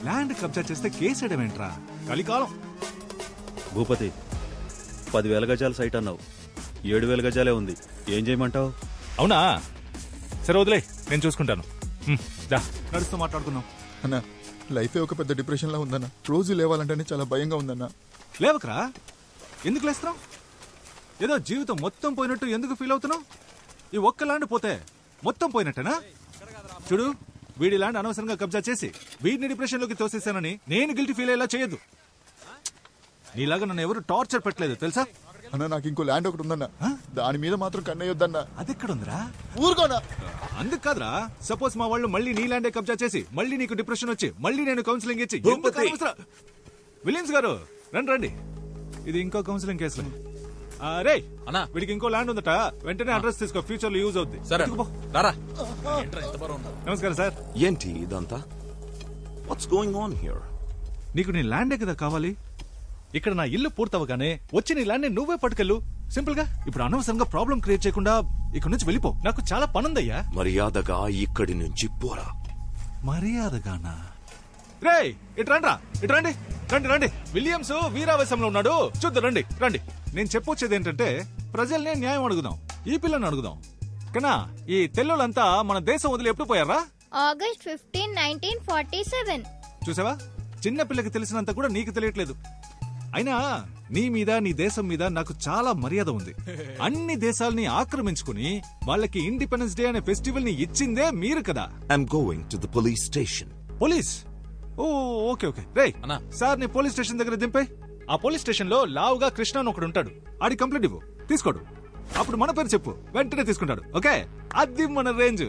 Land కబ్జా చేస్తే కేసేయడం ఏంట్రా కలికాలం. భూపతి 10,000 గజాల సైట్ అన్నావు, 7,000 గజాలే ఉంది. ఏం చేయమంటావు? అవునా, సరే వదిలే, నేను చూసుకుంటాను. నడుస్తూ మాట్లాడుకుందాం. అన్నా లైఫే ఒక పెద్ద డిప్రెషన్ లా ఉందన్న. రోజు లేవాలంటేనే చాలా భయంగా ఉందన్నా. లేవకరా, ఎందుకు లేస్తున్నావు? ఏదో జీవితం మొత్తం పోయినట్టు ఎందుకు ఫీల్ అవుతున్నావు? ఈ ఒక్క ల్యాండ్ పోతే మొత్తం పోయినట్టేనా? చూడు, వీడి ల్యాండ్ అనవసరంగా కబ్జా చేసి వీడిని డిప్రెషన్ లోకి తోసేసానని నేను గిల్టీ ఫీల్ అయ్యేలా చేయొద్దు. నీలాగా నన్ను ఎవరు టార్చర్ పెట్టలేదు తెలుసా? అన్న నాకు ఇంకో ల్యాండ్ ఒకటి ఉందన్నా, దాని మీద మాత్రం కన్నయ్యొద్దన్నా. అదెక్కడుందిరా? ఊరుకోనా. అందుకు కాదురా, సపోజ్ మా వాళ్ళు మళ్ళీ నీ ల్యాండే కబ్జా చేసి మళ్ళీ నీకు డిప్రెషన్ వచ్చి మళ్ళీ నేను కౌన్సిలింగ్ ఇచ్చి. విలియమ్స్ గారు రండి, ఇది ఇంకో కౌన్సిలింగ్ కేసులు. రే అన్నా, వీడికి ఇంకో ల్యాండ్ ఉందట, వెంటనే అడ్రస్ తీసుకో, ఫ్యూచర్ లో యూజ్ అవుద్ది. నమస్కారం సార్. ఏంటి ఇదంతా? What's going on here? నీకు నీ ల్యాండే కదా కావాలి. ఇక్కడ నా ఇల్లు పూర్తవగానే వచ్చి నీ ల్యాండ్ నువ్వే పట్టుకెళ్ళు, సింపుల్ గా. ఇప్పుడు అనవసరంగా ప్రాబ్లం క్రియేట్ చేయకుండా ఇక్కడ నుంచి వెళ్ళిపో, నాకు చాలా పనుందయ్యా. మర్యాదగా ఇక్కడి నుంచి పోరా. మర్యాదగానా? రే ఇట్రండ్రా, ఇట్రండి, రండి రండి. విలియమ్స్ వీరావేశంలో ఉన్నాడు, చూద్దాం రండి రండి. నేను చెప్పొచ్చేది ఏంటంటే, ప్రజల్నే న్యాయం అడుగుదాం, ఈ పిల్లని అడుగుదాం. కన్నా ఈ తెల్లులంతా మన దేశం వదిలి ఎప్పుడు పోయారా? ఆగస్ట్ 15, 1947. చూసావా, చిన్న పిల్లకి తెలిసినంత కూడా నీకు తెలియట్లేదు. అయినా నీ మీద నీ దేశం మీద నాకు చాలా మర్యాద ఉంది. అన్ని దేశాలని ఆక్రమించుకుని వాళ్ళకి ఇండిపెండెన్స్ డే అనే ఫెస్టివల్ ని ఇచ్చిందే మీరు కదా. I'm going to the police station. Police? Oh okay okay. రే సార్ ని పోలీస్ స్టేషన్ దగ్గర దింపే. ఆ పోలీస్ స్టేషన్ లో లావుగా కృష్ణ అని ఒకడు ఉంటాడు, ఆడి కంప్లైంట్ ఇవ్వు, తీసుకోడు. అప్పుడు మన పేరు చెప్పు, వెంటనే తీసుకుంటాడు. ఓకే, అది మన రేంజ్.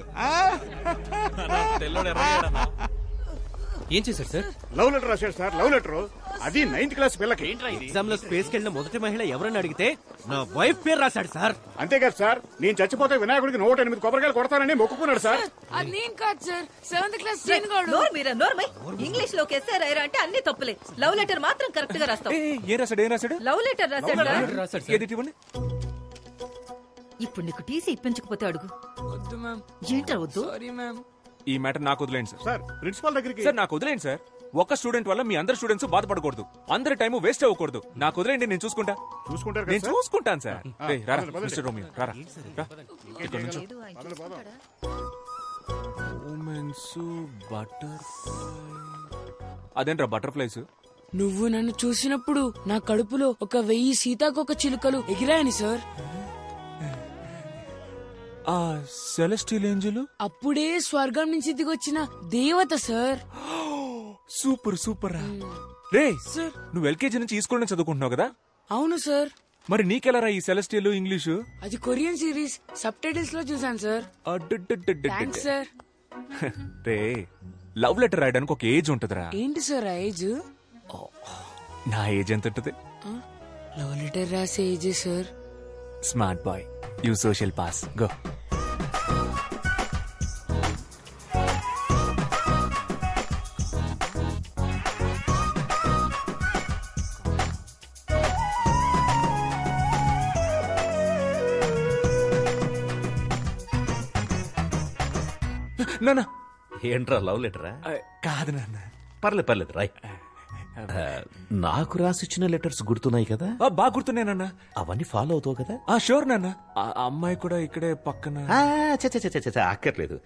ఏం చేశారు సార్? లవ్ లెటర్ రాశాడు సార్, లవ్ లెటర్. అది 9th క్లాస్ పిల్లకి. ఎగ్జామ్ లో స్పేస్ కెళ్ళిన మొదటి మహిళ ఎవరని అడిగితే నా వైఫ్ పేరు రాశాడు సార్. అంతేకాదు సార్, నేను చచ్చిపోతే వినాయకుడికి 108 కొబ్బరికాయలు కొడతానని మొక్కుకున్నాడు సార్. అది నేను కాదు సార్, 7th క్లాస్ ఇంగ్లీష్ లోకి ఎస్ఆర్ అంటే అన్ని తప్పులే. లవ్ లెటర్ మాత్రం కరెక్ట్ గా రాస్తావు. ఏం రాశాడు? ఏం రాశాడు? లవ్ లెటర్ రాశాడు. ఇప్పుడు నీకు టీసీ ఇప్పించకపోతే అడుగు. వద్దు మ్యామ్. ఏంట్రా వద్దు? Sorry ma'am. ఈ మ్యాటర్ నాకు వదిలేండి సార్. సార్ ప్రిన్సిపాల్ దగ్గరికి. సార్ నాకు వదిలేండి సార్. ఒక్క స్టూడెంట్ వల్ల మీ అందరు స్టూడెంట్స్ బాధపడకూడదు, అందరి టైం వేస్ట్ అవ్వకూడదు. నాకు వదిలేండి, నేను చూసుకుంటా. నేను చూసుకుంటాను సార్. మిస్టర్ రోమియో రారా. అదేంట్రా బటర్ఫ్లైస్? నువ్వు నన్ను చూసినప్పుడు నా కడుపులో 1000 సీతాకోక చిలుకలు ఎగిరాయని సార్. ఆ సెలెస్టియల్ ఏంజెల్ అప్పుడే స్వర్గం నుంచి దిగొచ్చిన దేవత సార్. సూపర్ సూపర్ రా. రే సార్, నువ్వు ఎల్కేజీ నుంచి ఈ స్కూల్ నుంచి చదువుకుంటున్నావు కదా? అవును సార్. మరి నీకెలా ఈ సెలెస్టియల్ ఇంగ్లీషు? అది కొరియన్ సిరీస్ సబ్ టైటిల్స్ లో చూసాను సార్. Thanks sir. రే, లవ్ లెటర్ రాయడానికి ఒక ఏజ్ ఉంటదిరా. ఏంటి సార్ ఆ ఏజ్? నా ఏజ్ ఎంత ఉంటది? లవ్ లెటర్ రాసే age sir. Smart boy, you social pass, go. నాన్న. ఏంట్రా లవ్ లెటరా? కాదు నాన్న. పర్లేదు రాయ్. నాకు రాసిచ్చిన లెటర్స్ గుర్తున్నాయి కదా? బాగా గుర్తున్నానన్నా. అవన్నీ ఫాలో అవుతావు కదా? షూర్ నాన్న. అమ్మాయి కూడా ఇక్కడే పక్కన. అక్కర్లేదు.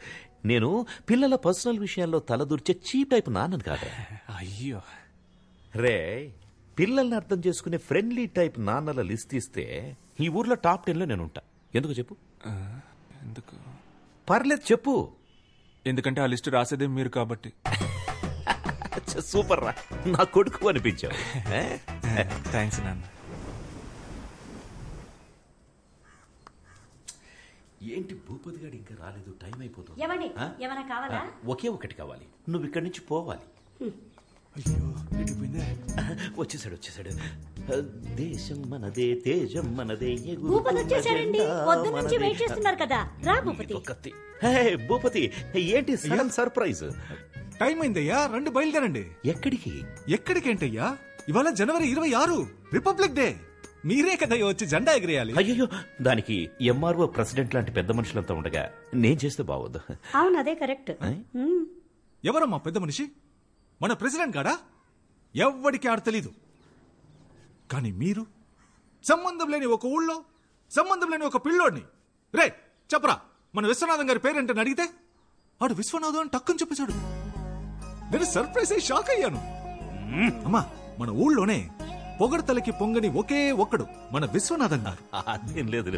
నేను పిల్లల పర్సనల్ విషయాల్లో తలదూర్చే చీప్ టైప్ నాన్నను కాదు. అయ్యో రే, పిల్లల్ని అర్థం చేసుకునే ఫ్రెండ్లీ టైప్ నాన్నల లిస్ట్ ఇస్తే ఈ ఊర్లో టాప్ 10 లో నేను ఉంటా. ఎందుకు చెప్పు? ఎందుకు? పర్లేదు చెప్పు. ఎందుకంటే ఆ లిస్ట్ రాసేదే మీరు కాబట్టి. సూపర్ రా, నా కొడుకు అనిపించావు. థ్యాంక్స్ నాన్న. ఏంటి భూపతి గారు ఇంకా రాలేదు? టైం అయిపోతుంది. కావాలా? ఒకే ఒకటి కావాలి, నువ్వు ఇక్కడి నుంచి పోవాలి. వచ్చేసాడు. దేశం మనదే, తేజం మనదే. భూపతి ఏంటి సడన్ సర్ప్రైజ్? టైం అయిందయ్యా, రండి బయలుదేరండి. ఎక్కడికేంటయ్యా? ఇవాళ జనవరి 26, రిపబ్లిక్ డే. మీరే కదా వచ్చి జెండా ఎగిరేయాలి. అయ్యో, దానికి ఎంఆర్ఓ ప్రెసిడెంట్ లాంటి పెద్ద మనుషులంతా ఉండగా నేను చేస్తే బావద్దు. అవును, అదే కరెక్ట్. ఎవరమ్మా పెద్ద మనిషి? మన ప్రెసిడెంట్ గాడా? ఎవ్వడికి ఆడ తెలీదు. కానీ మీరు సంబంధం లేని ఒక ఊళ్ళో సంబంధం లేని ఒక పిల్లోడిని రే చెప్పరా మన విశ్వనాథం గారి పేరేంటని అడిగితే ఆడు విశ్వనాథం అని టక్కుని చెప్పేశాడు. నేను సర్ప్రైజ్ అయ్యి షాక్ అయ్యాను. అమ్మా మన ఊళ్ళోనే పొగడతలకి పొంగని ఒకే ఒక్కడు మన విశ్వనాథం గారు. అదేం లేదు.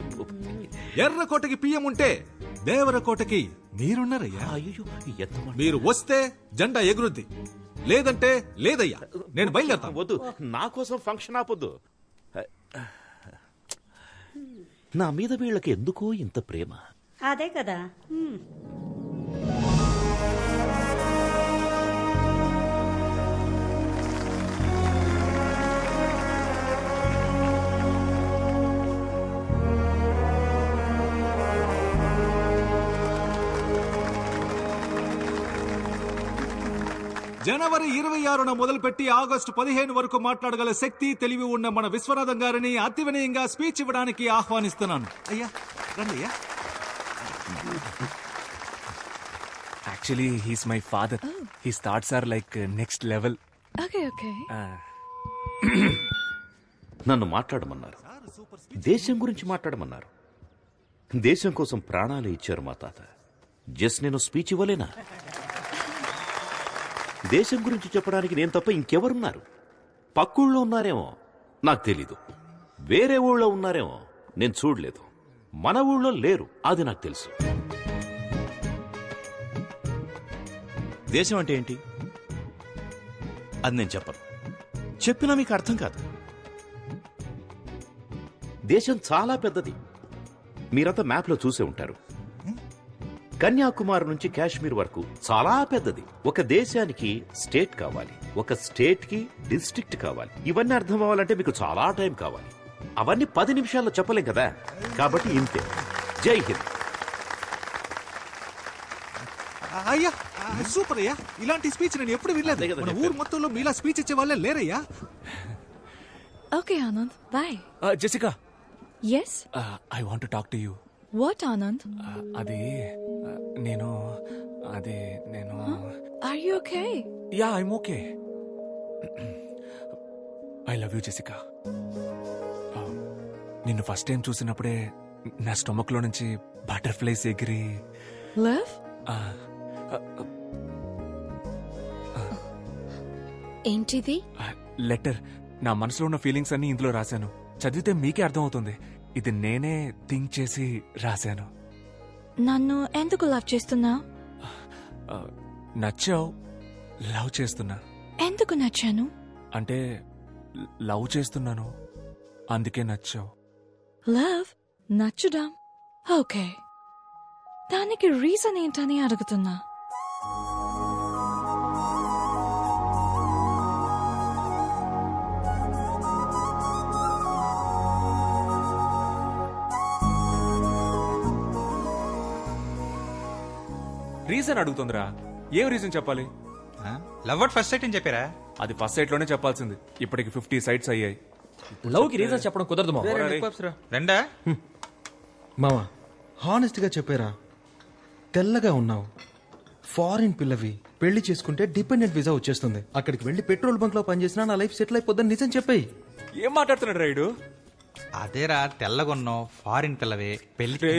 ఎర్రకోటకి పియ్యం ఉంటే దేవరకోటకి మీరున్నారయ్యా. మీరు వస్తే జెండా ఎగురుద్ది, లేదంటే లేదయ్యా. నేను బయలుదేరతాను. వద్దు, నా కోసం ఫంక్షన్ ఆపొద్దు. నా మీద వీళ్ళకి ఎందుకో ఇంత ప్రేమ. అదే కదా. జనవరి 26న మొదలుపెట్టి ఆగస్టు 15 వరకు మాట్లాడగల శక్తి తెలివి ఉన్న మన విశ్వనాథం గారిని అతి వినయంగా స్పీచ్ ఇవ్వడానికి ఆహ్వానిస్తున్నాను. అయ్యా రండి అయ్యా. Actually he's my father. His thoughts are like next level. నన్ను మాట్లాడమన్నారు, దేశం గురించి మాట్లాడమన్నారు. దేశం కోసం ప్రాణాలు ఇచ్చారు మా తాత. జస్ట్ నేను స్పీచ్ ఇవ్వలేనా? దేశం గురించి చెప్పడానికి నేను తప్ప ఇంకెవరున్నారు? పక్కూళ్ళో ఉన్నారేమో, నాకు తెలీదు. వేరే ఊళ్ళో ఉన్నారేమో, నేను చూడలేదు. మన ఊళ్ళో లేరు, అది నాకు తెలుసు. దేశం అంటే ఏంటి అది నేను చెప్పను. చెప్పినా మీకు అర్థం కాదు. దేశం చాలా పెద్దది. మీరంతా మ్యాప్లో చూసే ఉంటారు. కన్యాకుమారి నుంచి కాశ్మీర్ వరకు చాలా పెద్దది. ఒక దేశానికి స్టేట్ కావాలి, ఒక స్టేట్ కి డిస్ట్రిక్ట్ కావాలి. ఇవన్నీ అర్థం అవ్వాలంటే మీకు చాలా టైం కావాలి. అవన్నీ 10 నిమిషాల్లో చెప్పలేం కదా. కాబట్టి ఇంతే. జై హింద్. అయ్యా సూపర్ అయ్యా. ఇలాంటి స్పీచ్ నేను ఎప్పుడు వినలేదు. మన ఊరు మొత్తంలో మీలా స్పీచ్ ఇచ్చే వాళ్ళే లేరయ్యా. Okay Anand, bye. Jessica, yes, I want to talk to you. What Anand? అది నేను are you okay? Ya, I'm okay. I love you Jessica. నిన్ను ఫస్ట్ టైం చూసినప్పుడే నా స్టొమక్ లో నుంచి బటర్ఫ్లైస్ ఎగిరి లవ్ ఏంటిది? లెటర్. నా మనసులో ఉన్న ఫీలింగ్స్ అన్ని ఇందులో రాశాను. చదివితే మీకే అర్థం అవుతుంది. ఇది నేనే థింక్ చేసి రాశాను. నన్ను ఎందుకు లవ్ చేస్తున్నా? నచ్చావు, లవ్ చేస్తున్నా. ఎందుకు నచ్చాను? అంటే లవ్ చేస్తున్నాను, అందుకే నచ్చావు. లవ్ నచ్చడం ఓకే, దానికి రీజన్ ఏంటని అడుగుతున్నా. రీజన్ అడుగుతుందిరా. ఏం రీజన్ చెప్పాలి? లవ్ అట్ ఫస్ట్ సైట్ అని చెప్పారా? అది ఫస్ట్ సైట్ లోనే చెప్పాల్సింది. ఇప్పటికి 50 సైట్స్ అయ్యాయి. లవ్ కి రీజన్ చెప్పడం కుదరదు మామ. రెండా మామ, హానెస్ట్ గా చెప్పారా? తెల్లగా ఉన్నావు, ఫారిన్ పిల్లవి, పెళ్లి చేసుకుంటే డిపెండెంట్ వీసా వచ్చేస్తుంది. అక్కడికి వెళ్లి పెట్రోల్ బంక్ లో పనిచేసినా నా లైఫ్ సెటిల్ అయిపోద్దని నిజం చెప్పాయి. ఏం మాట్లాడుతున్నాడు రైడు? అదేరా, తెల్లగొన్నావు, ఫారిన్ పిల్లవే, పెళ్లి.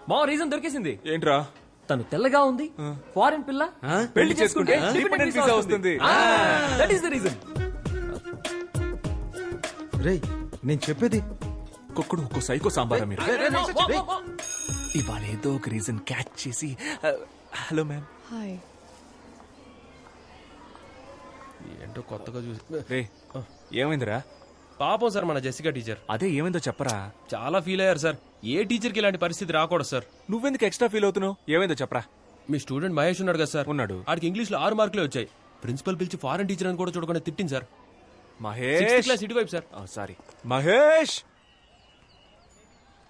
మా రీజన్ దొరికేసింది. ఏంట్రా? తను తెల్లగా ఉంది, ఫారిన్ పిల్ల, పెళ్లి చేసుకుంటే డిపెండెంట్ వీసా వస్తుంది. That is the reason. రేయ్, నేను చెప్పేది ఒక్కొక్కడు ఒక్కో సైకో సాంబారా మీరు. ఇవాళ ఏదో ఒక రీజన్ క్యాచ్ చేసి హలో మ్యామ్. హాయ్. ఏంటో కొత్తగా చూసి. రే, ఏమైందిరా? పాపం సార్ మన జెసికా టీచర్. అదే ఏమైందో చెప్పరా. చాలా ఫీల్ అయ్యారు సార్. ఏ టీచర్ కి ఇలాంటి పరిస్థితి రాకూడదు సార్. నువ్వెందుకు ఎక్స్ట్రా ఫీల్ అవుతున్నావు? ఏమైందో చెప్పరా. మీ స్టూడెంట్ మహేష్ ఉన్నాడు కదా సార్. ఉన్నాడు. ఆడికి ఇంగ్లీష్ లో 6 మార్కులే వచ్చాయి. ప్రిన్సిపల్ పిలిచి ఫారెన్ టీచర్ అని కూడా చూడకుండా తిట్టింది సార్. మహేష్ 6th క్లాస్ ఇటువైపు సార్. సారీ మహేష్.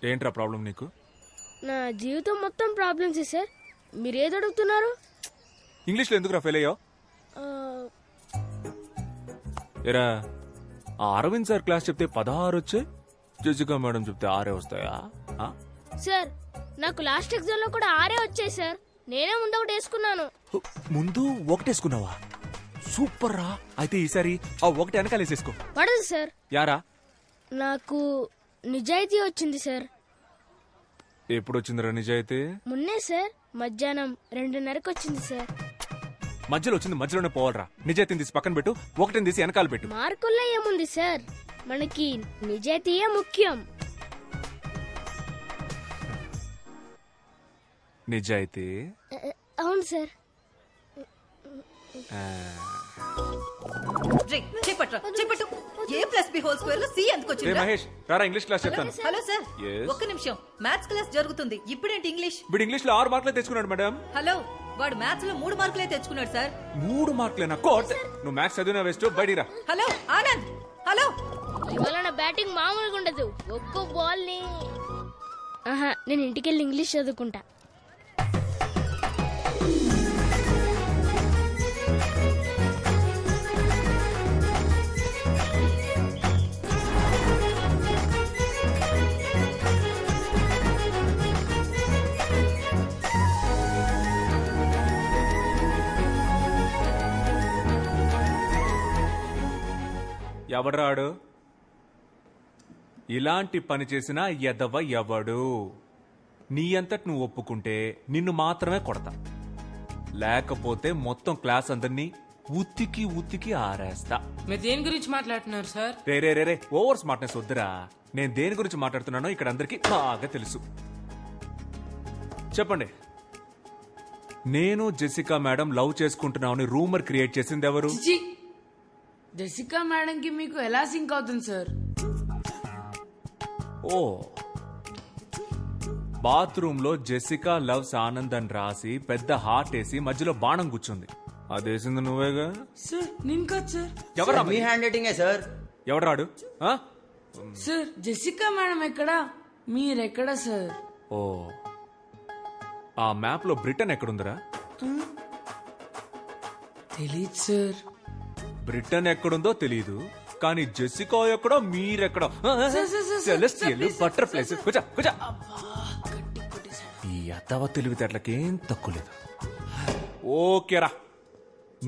ఏంట్రా ప్రాబ్లం నీకు? నా జీవితం మొత్తం ప్రాబ్లమ్స్ సార్. మీరేది అడుగుతున్నారు? ఇంగ్లీష్లో ఎందుకురా ఫెయిల్ అయ్యావు? ఎరా, ఆ అరవింద్ సార్ క్లాస్ చెప్తే 16 వచ్చాయి, జెసికా మేడం చెప్తే 6 వస్తాయా? సార్, నాకు లాస్ట్ ఎగ్జామ్ లో కూడా 6 వచ్చాయి సార్. నేనే ముందు ఒకటి వేసుకున్నాను. ముందు ఒకటేసుకున్నావా? సూపర్ రా. అయితే ఈసారి ఆ ఒకటి వెనకాలేసేసుకో. పడదు సార్. యారా? నాకు నిజాయితీ వచ్చింది సార్. ఎప్పుడు వచ్చిందిరా నిజాయితీ? మొన్నే సార్, మధ్యాహ్నం 2:30కి వచ్చింది సార్. మధ్యలో వచ్చింది మధ్యలోనే పోవాలరా. నిజాయితీని తీసి పక్కన పెట్టు, ఒకటిని తీసి వెనకాల పెట్టు. మార్కుల్లో ఏముంది సార్, మనకి నిజాయితీయే ముఖ్యం. నిజాయితీ? అవును సార్. మహేష్ రారా, ఇంగ్లీష్ క్లాస్ చెప్తాను. Hello sir, Yes. ఒక్క నిమిషం. మ్యాథ్స్ క్లాస్ జరుగుతుంది. ఇప్పుడేంటి ఇంగ్లీష్? వీడు ఇంగ్లీష్ లో 6 మార్కులే తెచ్చుకున్నాడు మేడం. హలో, వాడు మ్యాథ్స్ లో 3 మార్కులే తెచ్చుకున్నాడు సార్. 3 మార్కులేనా? కోట్, నువ్వు మ్యాథ్స్ చదివినా వేస్ట్, బయటిరా. Hello Anand, hello. ఇవాళ నా బ్యాటింగ్ మామూలుగా ఉండదు. ఒక్కో బాల్ ని నేను ఇంటికెళ్ళి ఇంగ్లీష్ చదువుకుంటా. ఎవడ్రాడు? ఇలాంటి పని చేసిన ఎదవ ఎవడు? నీ అంతటి నువ్వు ఒప్పుకుంటే నిన్ను మాత్రమే కొడతా, లేకపోతే మొత్తం క్లాస్ అందరినీ ఉత్తికి ఉత్తికి ఆరేస్తా. మీరు దేని గురించి మాట్లాడుతున్నారు సార్? రే రే రే రే, ఓవర్ స్మార్ట్నెస్ వద్దురా. నేను దేని గురించి మాట్లాడుతున్నానో ఇక్కడ అందరికీ బాగా తెలుసు. చెప్పండి. నేను జెసికా మేడం లవ్ చేసుకుంటున్నామని రూమర్ క్రియేట్ చేసింది ఎవరు? జెసికా మేడం కి మీకు ఎలా సింక్ అవుతుంది సార్? ఓ, బాత్రూమ్ లో జెసికా లవ్స్ ఆనంద్ అని రాసి పెద్ద హార్ట్ వేసి మధ్యలో బాణం కూర్చుంది. అదేసింది నువ్వేగా? సార్ నేను కాదు సార్. ఎవరా? మీ హ్యాండ్ రైటింగే సార్. ఎవరాడు? సార్ జెసికా మేడం ఎక్కడా, మీరెక్కడా సార్? ఓ, ఆ మ్యాప్ లో బ్రిటన్ ఎక్కడుందిరా? తెలీదు సార్. బ్రిటన్ ఎక్కడుందో తెలీదు, కానీ జెసికా ఎక్కడో మీరెక్కడో. Celestial, butterflies. కూర్చో కూర్చో. ఈ అత్తవ తెలివితేటలకేం తక్కువ లేదు. ఓకేరా,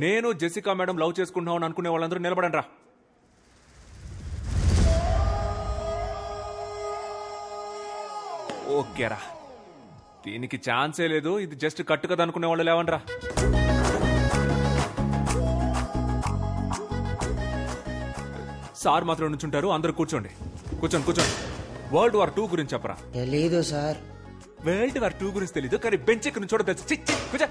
నేను జెసికా మేడం లవ్ చేసుకుంటున్నామని అనుకునే వాళ్ళందరూ నిలబడండి రా. ఓకేరా, దీనికి ఛాన్సే లేదు. ఇది జస్ట్ కట్టు కదా అనుకునే వాళ్ళు లేవండి రా. సార్ మాత్రం నుంచుంటారు, అందరూ కూర్చోండి. కూర్చోండి కూర్చోండి. వరల్డ్ వార్ 2 గురించి చెప్పరా? తెలీదు సార్. వరల్డ్ వార్ 2 గురించి తెలీదు, కానీ బెంచ్ ఎక్కడి నుంచి తెలుసు. కూర్చో.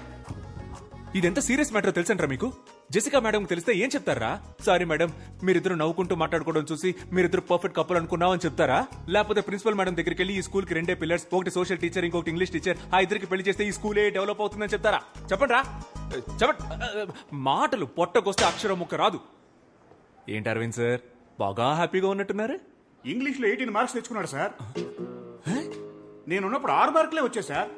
ఇదెంత సీరియస్ మ్యాటర్ తెలుసంటారా మీకు? జెసికా మేడం తెలిస్తే ఏం చెప్తారా? సారీ మేడం, మీరిద్దరు నవ్వుకుంటూ మాట్లాడుకోవడం చూసి మీరిద్దరు పర్ఫెక్ట్ కప్పులు అనుకున్నామని చెప్తారా? లేకపోతే ప్రిన్సిపల్ మేడం దగ్గరికి వెళ్ళి ఈ స్కూల్ కి 2 పిల్లర్స్, ఒకటి సోషల్ టీచర్, ఇంకొకటి ఇంగ్లీష్ టీచర్, ఆ ఇద్దరికి పెళ్లి చేస్తే ఈ స్కూలే డెవలప్ అవుతుందని చెప్తారా? చెప్పండి రా, చెప్పండి. మాటలు పొట్టకొస్తే అక్షరం ముక్క రాదు. ఏంటి అరవింద్ సార్, బాగా హ్యాపీగా ఉన్నట్టున్నారు? ఇంగ్లీష్ లో 18 మార్క్స్ తెచ్చుకున్నాడు సార్. నేనున్నప్పుడు 6 మార్కులే వచ్చాయి సార్.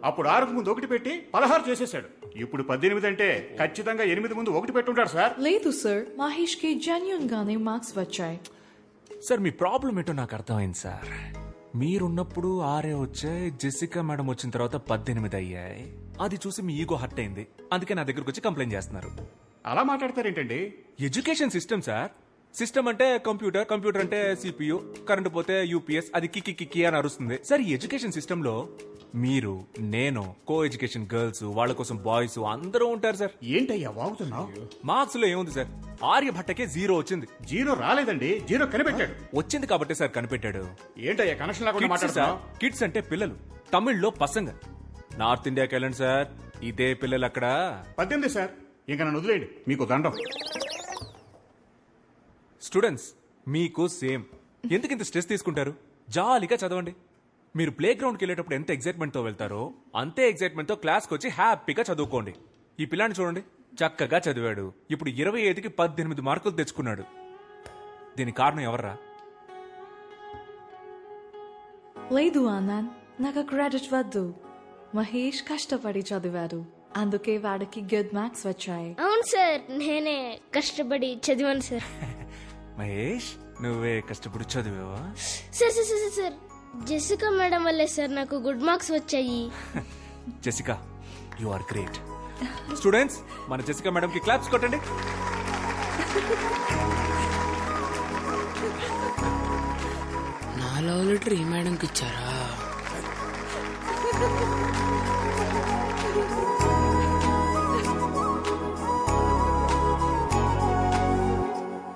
అప్పుడు 6కు ముందు 1 పెట్టి 16 చేసేసాడు. ఇప్పుడు 18 అంటే ఖచ్చితంగా 8 ముందు 1 పెట్టుంటాడు సార్. లేదు సార్, మహేష్ కి జెన్యూన్ గానే మార్క్స్ వచ్చాయి. సార్ మీ ప్రాబ్లం ఏంటో నాకు అర్థమైంది సార్. మీరున్నప్పుడు 6 వచ్చాయి, జెసికా మేడం వచ్చిన తర్వాత 18 అయ్యాయి. అది చూసి మీ ఈగో హర్ట్ అయింది, అందుకే నా దగ్గరకు వచ్చి కంప్లైంట్ చేస్తున్నారు. అలా మాట్లాడతారేంటండి? Education system sir. సిస్టమ్ అంటే కంప్యూటర్, కంప్యూటర్ అంటే సిపియు, కరెంట్ పోతే యూపీఎస్, అది కిక్కి కిక్కి అని అరుస్తుంది. సార్ ఈ ఎడ్యుకేషన్ సిస్టమ్ లో మీరు, నేను, కో ఎడ్యుకేషన్ గర్ల్స్, వాళ్ళ కోసం బాయ్స్ అందరూ ఉంటారు సార్. ఏంటయ్యా వాగుతున్నావు? మార్క్స్ లో ఏముంది సార్, ఆర్యభట్టకే 0 వచ్చింది. 0 రాలేదండి, 0 కనిపెట్టాడు. వచ్చింది కాబట్టి సార్ కనిపెట్టాడు. ఏంటయ్యా కనెక్షన్ లేకుండా మాట్లాడుతున్నావు? కిడ్స్ అంటే పిల్లలు, తమిళ్లో పసంగ. నార్త్ ఇండియాకి వెళ్ళండి సార్, ఇదే పిల్లలు అక్కడ. 18 సార్, ఇంకా నన్ను వదిలేయండి, మీకు దండం. స్టూడెంట్స్ మీకు సేమ్. ఎందుకు ఇంత స్ట్రెస్ తీసుకుంటారు? జాలీగా చదవండి. మీరు ప్లే గ్రౌండ్కి వెళ్ళేటప్పుడు ఎంత ఎగ్జైట్మెంట్ తో వెళ్తారో అంతే ఎగ్జైట్మెంట్ తో క్లాస్కి వచ్చి హ్యాపీగా చదువుకోండి. ఈ పిల్లాన్ని చూడండి, చక్కగా చదివాడు, ఇప్పుడు 25కి 18 మార్కులు తెచ్చుకున్నాడు. దీని కారణం ఎవర్రా? లేదు ఆనంద్, నాకు క్రెడిట్ వద్దు. మహేష్ కష్టపడి చదివాడు, అందుకే వాడికి గుడ్ మార్క్స్ వచ్చాయి. అవును సార్, నేనే కష్టపడి చదివాను సార్. మహేష్, నువ్వే కష్టపడి చదివావా? Sir sir sir sir, Jessica madam వల్లే సార్ నాకు గుడ్ మార్క్స్ వచ్చాయి. Jessica you are great. Students, మన జెసికా మేడం కి క్లాప్స్ కొట్టండి. నా లవ్ లెటర్ ఈ మేడంకి ఇచ్చారా?